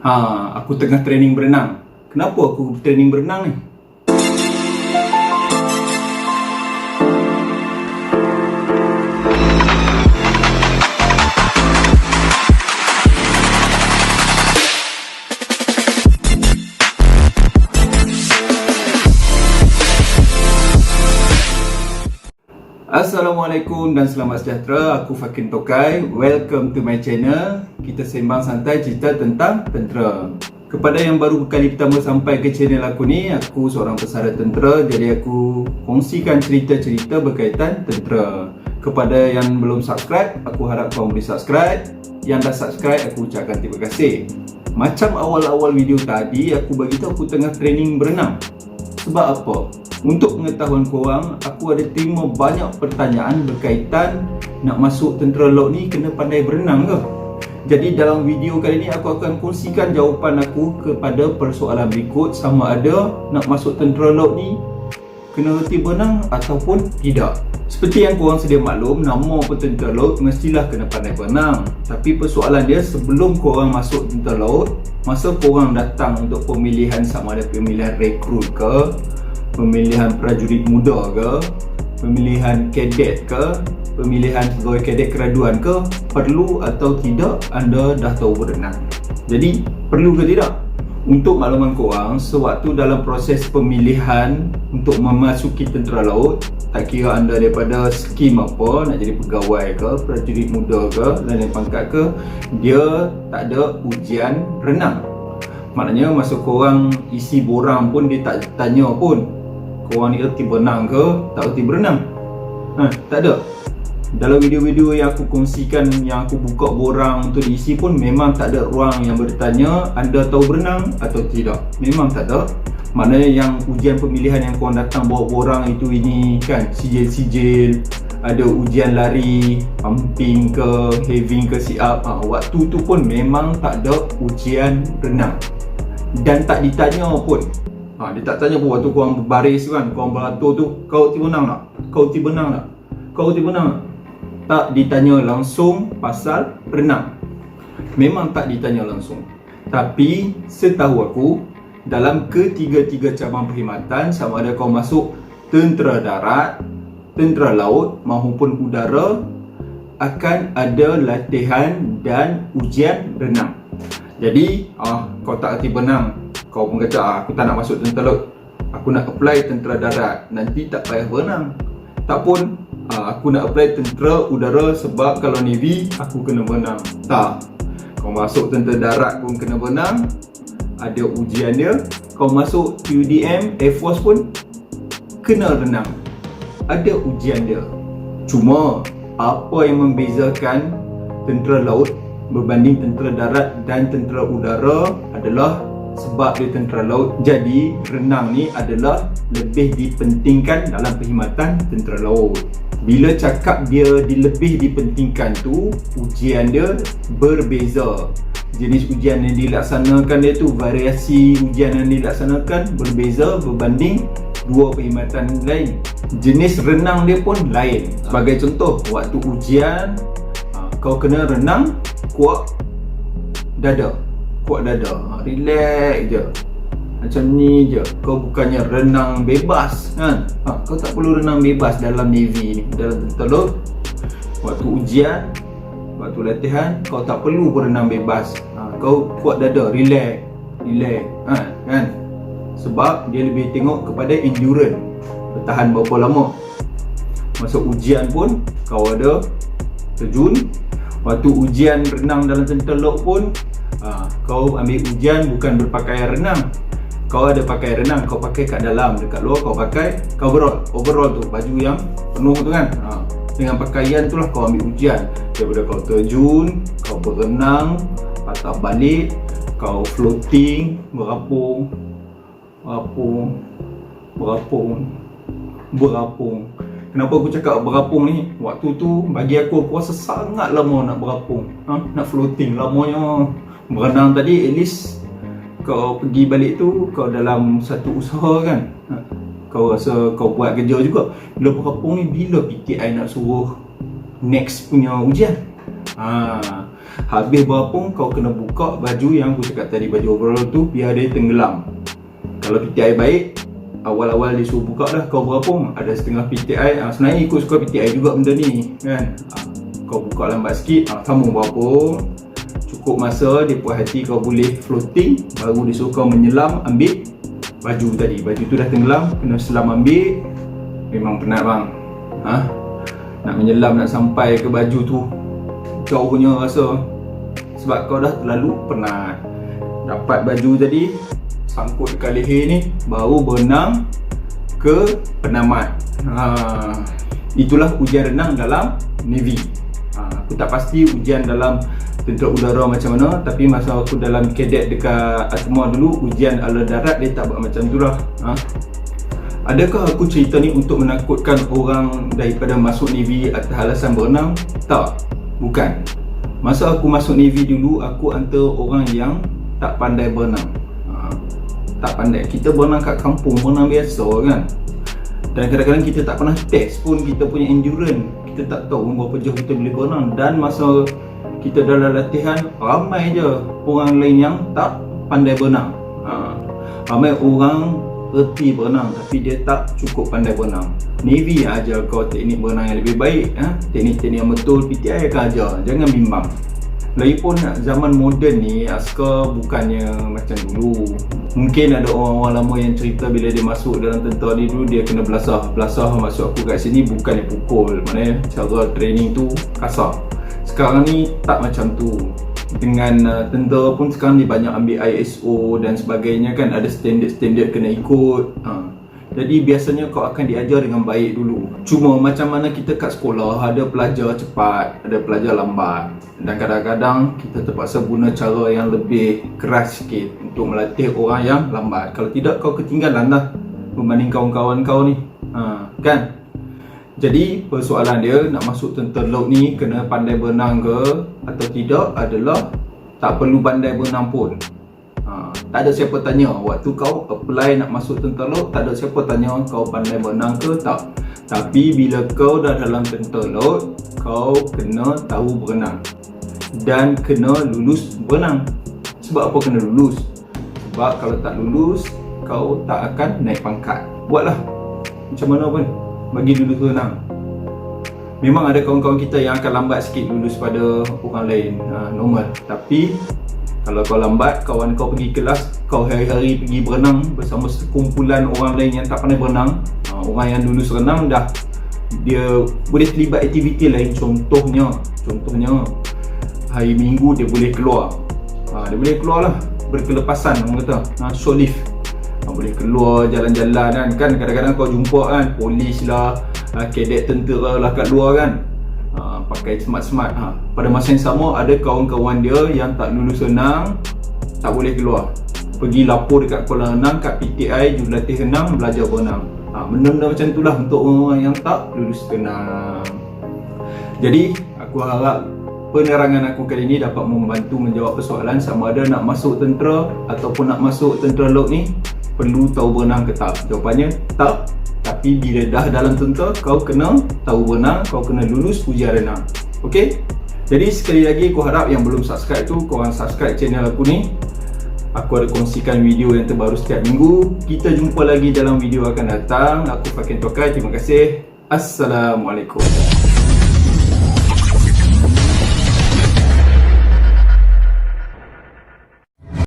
Aku tengah training berenang. Kenapa aku training berenang ni? Assalamualaikum dan selamat sejahtera. Aku Fakin Tokai. Welcome to my channel. Kita sembang santai cerita tentang tentera. Kepada yang baru kali pertama sampai ke channel aku ni, aku seorang pesara tentera. Jadi aku kongsikan cerita-cerita berkaitan tentera. Kepada yang belum subscribe, aku harap korang boleh subscribe. Yang dah subscribe, aku ucapkan terima kasih. Macam awal-awal video tadi, aku beritahu aku tengah training berenang. Sebab apa? Untuk pengetahuan korang, aku ada terima banyak pertanyaan berkaitan nak masuk tentera laut ni kena pandai berenang ke? Jadi dalam video kali ni aku akan kongsikan jawapan aku kepada persoalan berikut, sama ada nak masuk tentera laut ni kena reti berenang ataupun tidak. Seperti yang korang sedia maklum, nama petentera laut mestilah kena pandai berenang. Tapi persoalan dia, sebelum korang masuk tentera laut, masa korang datang untuk pemilihan, sama ada pemilihan rekrut ke, pemilihan prajurit muda ke, pemilihan kadet ke, pemilihan pegawai kadet keraduan ke, perlu atau tidak anda dah tahu berenang? Jadi perlu ke tidak? Untuk makluman korang, sewaktu dalam proses pemilihan untuk memasuki tentera laut, tak kira anda daripada skim apa, nak jadi pegawai ke, prajurit muda ke, lain-lain pangkat ke, dia tak ada ujian renang. Maknanya masa korang isi borang pun dia tak tanya pun korang ni erti berenang ke, tak erti berenang. Tak ada. Dalam video-video yang aku kongsikan, yang aku buka borang untuk diisi pun, memang tak ada ruang yang bertanya anda tahu berenang atau tidak. Memang tak ada. Maknanya yang ujian pemilihan yang korang datang bawa borang itu ini kan, sijil-sijil, ada ujian lari, pumping ke, having ke, sit up, waktu tu pun memang tak ada ujian renang. Dan tak ditanya pun. Dia tak tanya pun waktu korang berbaris kan, korang beratur tu, kau erti berenang tak? Kau erti berenang tak? Kau erti berenang tak? Tak ditanya langsung pasal renang. Memang tak ditanya langsung. Tapi setahu aku, dalam ketiga-tiga cabang perkhidmatan, sama ada kau masuk tentera darat, tentera laut maupun udara, akan ada latihan dan ujian renang. Jadi kau tak erti berenang, kau pun kata aku tak nak masuk tentera laut, aku nak apply tentera darat, nanti tak payah berenang. Tak pun aku nak apply tentera udara sebab kalau Navy aku kena berenang. Tak. Kau masuk tentera darat pun kena berenang, ada ujian dia. Kau masuk UDM, Air Force pun kena renang, ada ujian dia. Cuma apa yang membezakan tentera laut berbanding tentera darat dan tentera udara adalah sebab dia tentera laut, jadi renang ni adalah lebih dipentingkan dalam perkhidmatan tentera laut. Bila cakap dia lebih dipentingkan tu, ujian dia berbeza. Jenis ujian yang dilaksanakan dia tu, variasi ujian yang dilaksanakan berbeza berbanding dua perkhidmatan lain. Jenis renang dia pun lain. Sebagai contoh, waktu ujian kau kena renang kuat dada. Kuat dada, relax je, macam ni je. Kau bukannya renang bebas kan? Kau tak perlu renang bebas dalam Navy ni. Dalam tentera laut, waktu ujian, waktu latihan, kau tak perlu berenang bebas. Kau kuat dada, relax kan? Sebab dia lebih tengok kepada endurance, bertahan berapa lama. Masuk ujian pun kau ada terjun. Waktu ujian renang dalam tentera laut pun kau ambil ujian bukan berpakaian renang. Kau ada pakaian renang, kau pakai kat dalam, dekat luar kau pakai overall tu, baju yang penuh tu kan. Dengan pakaian tu lah kau ambil ujian. Daripada kau terjun, kau berenang, patah balik, kau floating, berapung. Kenapa aku cakap berapung ni? Waktu tu bagi aku rasa sangat lama nak berapung, nak floating lamanya. Berenang tadi at least kau pergi balik tu kau dalam satu usaha kan, kau rasa kau buat kerja juga. Bila berapung ni, bila PTI nak suruh next punya ujian? Habis berapung kau kena buka baju yang aku cakap tadi, baju overall tu, biar dia tenggelam. Kalau PTI baik, awal-awal dia suruh buka dah kau berapung, ada setengah PTI. Sebenarnya ikut suka PTI juga benda ni kan. Kau buka lambat sikit, sambung berapung, cukup masa, dia puas hati kau boleh floating, baru dia suruh kau menyelam ambil baju tadi. Baju tu dah tenggelam, kena selam ambil. Memang penat bang. Nak menyelam, nak sampai ke baju tu jauh punya rasa, sebab kau dah terlalu penat. Dapat baju tadi, sangkut dekat leher ni, baru berenang ke penamat. Itulah ujian renang dalam Navy. Aku tak pasti ujian dalam tentera udara macam mana, tapi masa aku dalam kadet dekat Atma dulu, ujian ala darat dia tak buat macam tu lah. Adakah aku cerita ni untuk menakutkan orang daripada masuk Navy atas alasan berenang? Tak, bukan. Masa aku masuk Navy dulu, aku antara orang yang tak pandai berenang. Tak pandai. Kita berenang kat kampung, berenang biasa kan. Dan kadang-kadang kita tak pernah test pun kita punya endurance. Kita tak tahu berapa jauh kita boleh berenang. Dan masa kita dalam latihan, ramai je orang lain yang tak pandai berenang. Ramai orang erti berenang tapi dia tak cukup pandai berenang. Navy ajar kau teknik berenang yang lebih baik. Teknik-teknik yang betul PTI akan ajar. Jangan bimbang. Lagipun zaman moden ni, askar bukannya macam dulu. Mungkin ada orang-orang lama yang cerita bila dia masuk dalam tentera ni dulu, dia kena belasah. Belasah maksud aku kat sini bukannya pukul, maknanya cara training tu kasar. Sekarang ni tak macam tu. Dengan tentera pun sekarang ni banyak ambil ISO dan sebagainya kan, ada standard-standard kena ikut. Jadi biasanya kau akan diajar dengan baik dulu. Cuma macam mana kita kat sekolah, ada pelajar cepat, ada pelajar lambat. Dan kadang-kadang kita terpaksa guna cara yang lebih keras sikit untuk melatih orang yang lambat. Kalau tidak kau ketinggalan lah berbanding kawan-kawan kau ni. Kan? Jadi persoalan dia nak masuk tentera laut ni kena pandai berenang ke atau tidak adalah tak perlu pandai berenang pun. Tak ada siapa tanya waktu kau apply nak masuk tentera laut, tak ada siapa tanya kau pandai berenang ke tak. Tapi bila kau dah dalam tentera laut, kau kena tahu berenang dan kena lulus berenang. Sebab apa kena lulus? Sebab kalau tak lulus, kau tak akan naik pangkat. Buatlah macam mana pun, bagi lulus berenang. Memang ada kawan-kawan kita yang akan lambat sikit lulus pada orang lain, normal. Tapi kalau kau lambat, kawan kau pergi kelas, kau hari-hari pergi berenang bersama sekumpulan orang lain yang tak pandai berenang, orang yang lulus renang dah, dia boleh terlibat aktiviti lain. Contohnya hari Minggu dia boleh keluar. Dia boleh keluar lah, berkelepasan orang kata, short leave. Boleh keluar jalan-jalan kan. Kadang-kadang kau jumpa kan polis lah, kadet tentera lah kat luar kan, pakai smart-smart. Pada masa yang sama ada kawan-kawan dia yang tak lulus renang, tak boleh keluar, pergi lapor dekat kolam renang, kat PTI jurulatih renang, belajar berenang. Benda-benda macam itulah untuk orang-orang yang tak lulus renang. Jadi aku harap penerangan aku kali ini dapat membantu menjawab persoalan sama ada nak masuk tentera ataupun nak masuk tentera laut ni perlu tahu berenang ke tak. Jawapannya tak. Tapi bila dah dalam tentera, kau kena tahu berenang, kau kena lulus ujian renang. Okey? Jadi sekali lagi aku harap yang belum subscribe tu, korang subscribe channel aku ni. Aku ada kongsikan video yang terbaru setiap minggu. Kita jumpa lagi dalam video akan datang. Aku Fakin Tokai. Terima kasih. Assalamualaikum.